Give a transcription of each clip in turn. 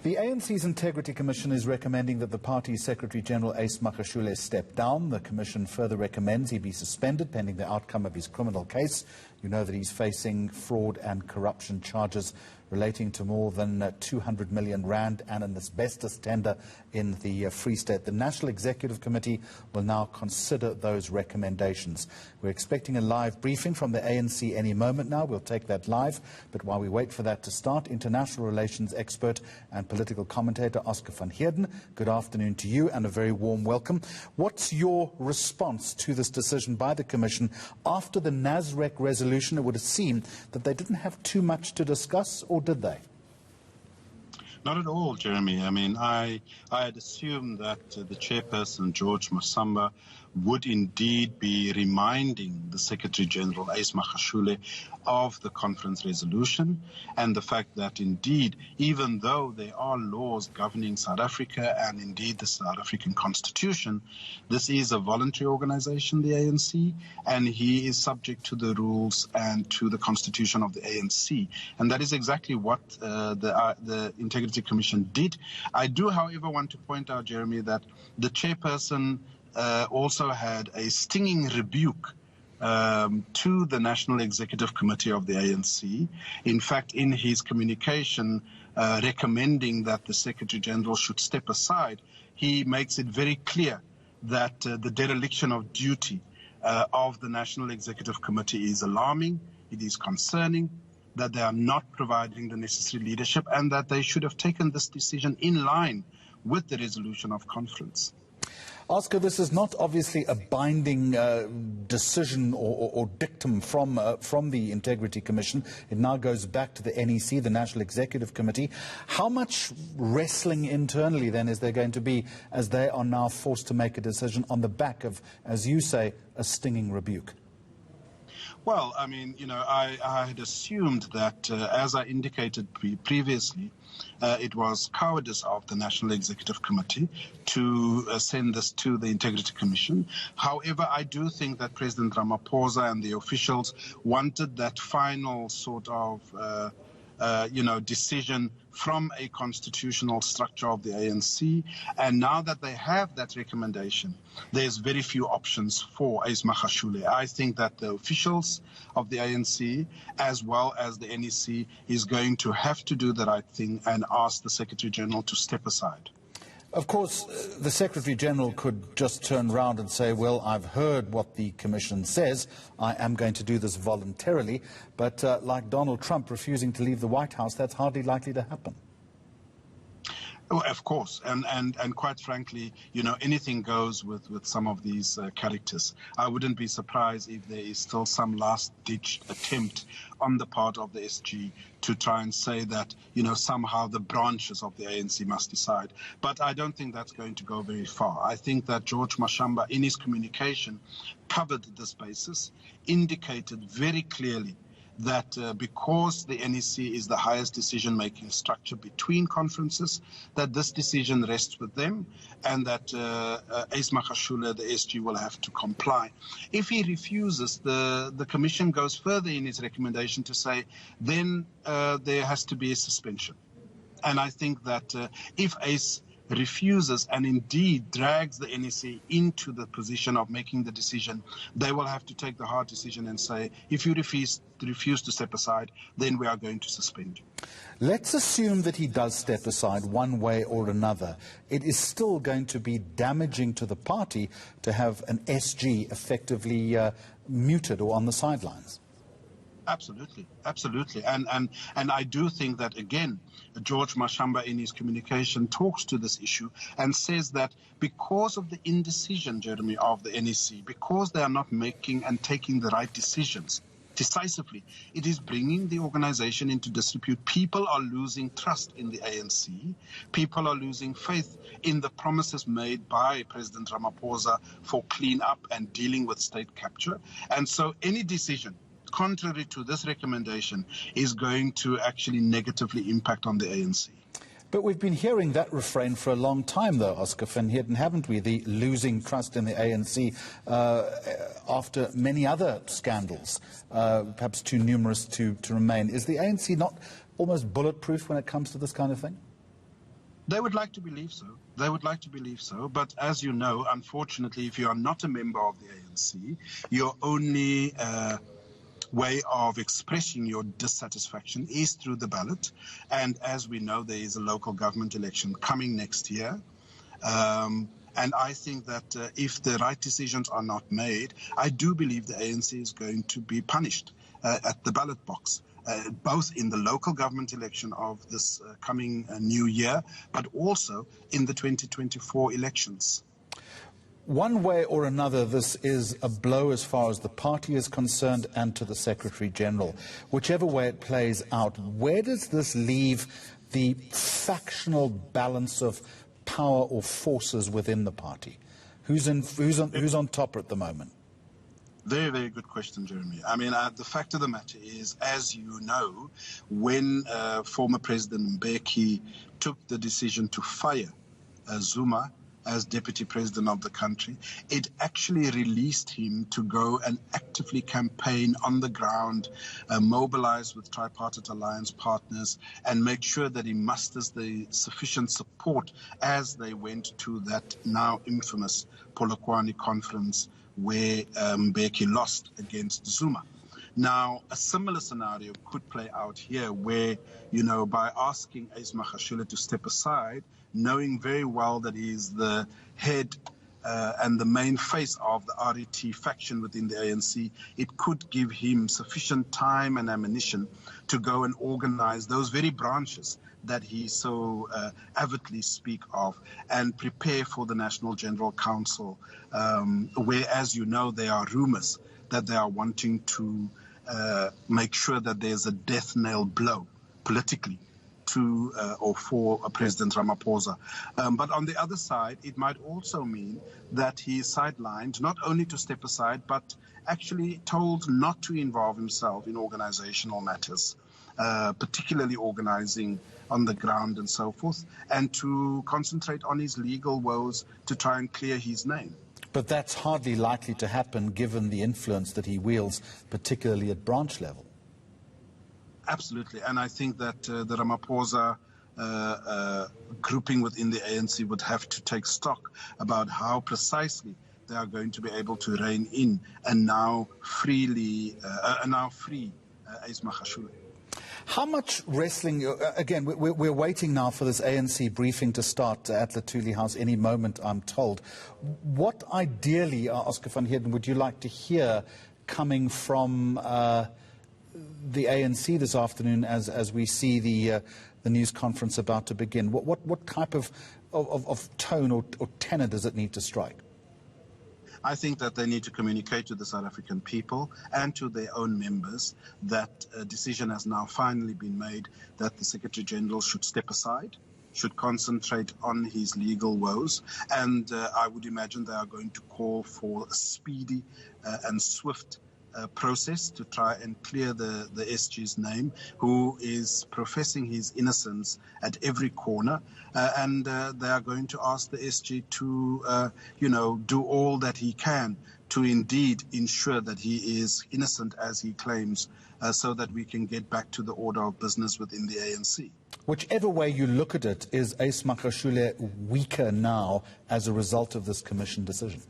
The ANC's Integrity Commission is recommending that the party's Secretary-General Ace Magashule step down. The Commission further recommends he be suspended pending the outcome of his criminal case. You know that he's facing fraud and corruption charges relating to more than 200 million rand and an asbestos tender in the Free State. The National Executive Committee will now consider those recommendations. We're expecting a live briefing from the ANC any moment now. We'll take that live. But while we wait for that to start, international relations expert and political commentator Oscar van Heerden, good afternoon to you and a very warm welcome. What's your response to this decision by the Commission? After the NASREC resolution, it would have seemed that they didn't have too much to discuss, or did they? Not at all, Jeremy. I mean, I had assumed that the chairperson, George Masamba, would indeed be reminding the Secretary-General, Ace Magashule, of the conference resolution and the fact that indeed, even though there are laws governing South Africa and indeed the South African Constitution, this is a voluntary organization, the ANC, and he is subject to the rules and to the Constitution of the ANC. And that is exactly what the Integrity Commission did. I do, however, want to point out, Jeremy, that the chairperson also had a stinging rebuke to the National Executive Committee of the ANC. In fact, in his communication recommending that the Secretary-General should step aside, he makes it very clear that the dereliction of duty of the National Executive Committee is alarming, it is concerning, that they are not providing the necessary leadership and that they should have taken this decision in line with the resolution of conference. Oscar, this is not obviously a binding decision or dictum from the Integrity Commission. It now goes back to the NEC, the National Executive Committee. How much wrestling internally then is there going to be as they are now forced to make a decision on the back of, as you say, a stinging rebuke? Well, I mean, you know, I had assumed that, as I indicated previously, it was cowardice of the National Executive Committee to send this to the Integrity Commission. However, I do think that President Ramaphosa and the officials wanted that final sort of decision from a constitutional structure of the ANC. And now that they have that recommendation, there's very few options for Ace Magashule. I think that the officials of the ANC, as well as the NEC, is going to have to do the right thing and ask the Secretary-General to step aside. Of course, the Secretary-General could just turn around and say, well, I've heard what the Commission says, I am going to do this voluntarily, but like Donald Trump refusing to leave the White House, that's hardly likely to happen. Oh, of course, and quite frankly, you know, anything goes with some of these characters. I wouldn't be surprised if there is still some last-ditch attempt on the part of the SG to try and say that, you know, somehow the branches of the ANC must decide. But I don't think that's going to go very far. I think that George Masamba, in his communication, covered this basis, indicated very clearly that because the NEC is the highest decision-making structure between conferences, that this decision rests with them and that Ace Magashule, the SG, will have to comply. If he refuses, the Commission goes further in its recommendation to say then there has to be a suspension. And I think that if Ace refuses and indeed drags the NEC into the position of making the decision, they will have to take the hard decision and say, if you refuse to step aside, then we are going to suspend you. Let's assume that he does step aside one way or another. It is still going to be damaging to the party to have an SG effectively muted or on the sidelines. Absolutely, absolutely. And I do think that, again, George Masamba in his communication talks to this issue and says that because of the indecision, Jeremy, of the NEC, because they are not making and taking the right decisions decisively, it is bringing the organization into disrepute. People are losing trust in the ANC. People are losing faith in the promises made by President Ramaphosa for clean up and dealing with state capture. And so any decision contrary to this recommendation is going to actually negatively impact on the ANC. But we've been hearing that refrain for a long time, though, Oscar van Heerden, haven't we? The losing trust in the ANC after many other scandals, perhaps too numerous to remain. Is the ANC not almost bulletproof when it comes to this kind of thing? They would like to believe so. They would like to believe so. But as you know, unfortunately, if you are not a member of the ANC, your only way of expressing your dissatisfaction is through the ballot. And as we know, there is a local government election coming next year. And I think that if the right decisions are not made, I do believe the ANC is going to be punished at the ballot box, both in the local government election of this coming new year, but also in the 2024 elections. One way or another, this is a blow as far as the party is concerned and to the Secretary-General. Whichever way it plays out, where does this leave the factional balance of power or forces within the party? Who's on top at the moment? Very, very good question, Jeremy. I mean, the fact of the matter is, as you know, when former President Mbeki took the decision to fire Zuma as deputy president of the country, it actually released him to go and actively campaign on the ground, mobilize with tripartite alliance partners, and make sure that he musters the sufficient support as they went to that now infamous Polokwane conference where Mbeki lost against Zuma. Now, a similar scenario could play out here where, you know, by asking Ace Magashule to step aside, knowing very well that he is the head and the main face of the RET faction within the ANC, it could give him sufficient time and ammunition to go and organize those very branches that he so avidly speak of and prepare for the National General Council, where, as you know, there are rumors that they are wanting to make sure that there's a death nail blow politically to or for President Ramaphosa. But on the other side, it might also mean that he is sidelined, not only to step aside, but actually told not to involve himself in organizational matters, particularly organizing on the ground and so forth, and to concentrate on his legal woes to try and clear his name. But that's hardly likely to happen given the influence that he wields, particularly at branch level. Absolutely, and I think that the Ramaphosa grouping within the ANC would have to take stock about how precisely they are going to be able to rein in and now free Ace Magashule. How much wrestling, again, we're waiting now for this ANC briefing to start at the Thuli House any moment, I'm told. What ideally, Oscar van Heerden, would you like to hear coming from the ANC this afternoon as we see the news conference about to begin? What type of tone or tenor does it need to strike? I think that they need to communicate to the South African people and to their own members that a decision has now finally been made that the Secretary-General should step aside, should concentrate on his legal woes, and I would imagine they are going to call for a speedy and swift process to try and clear the SG's name, who is professing his innocence at every corner, and they are going to ask the SG to, do all that he can to indeed ensure that he is innocent as he claims, so that we can get back to the order of business within the ANC. Whichever way you look at it, is Ace Magashule weaker now as a result of this commission decision?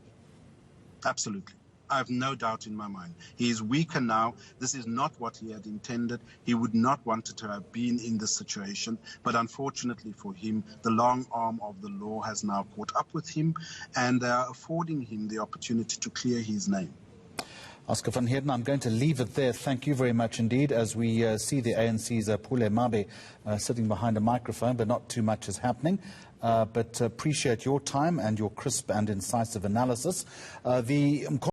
Absolutely. I have no doubt in my mind. He is weaker now. This is not what he had intended. He would not want to have been in this situation. But unfortunately for him, the long arm of the law has now caught up with him, and they are affording him the opportunity to clear his name. Oscar van Heerden, I'm going to leave it there. Thank you very much indeed. As we see the ANC's Pule Mabe sitting behind a microphone, but not too much is happening. But appreciate your time and your crisp and incisive analysis.